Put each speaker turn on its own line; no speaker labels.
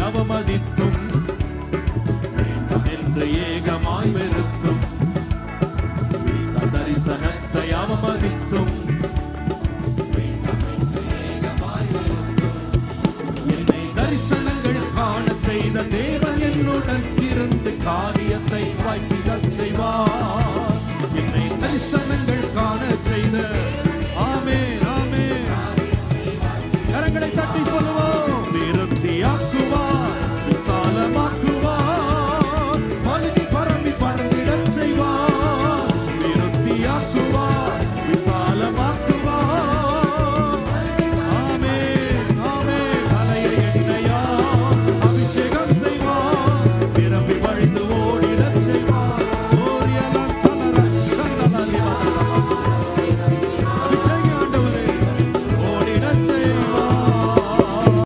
அவமதித்தும் வேண்டாம் என்று ஏகமாய் வெறுத்தும் தரிசனத்தை அவமதித்தும் என்னை தரிசனங்கள் காண செய்த தேவன் என்னுடன் இருந்து காரியத்தை வாய்ப்பிட செய்வார். என்னை தரிசனங்கள் காண செய்த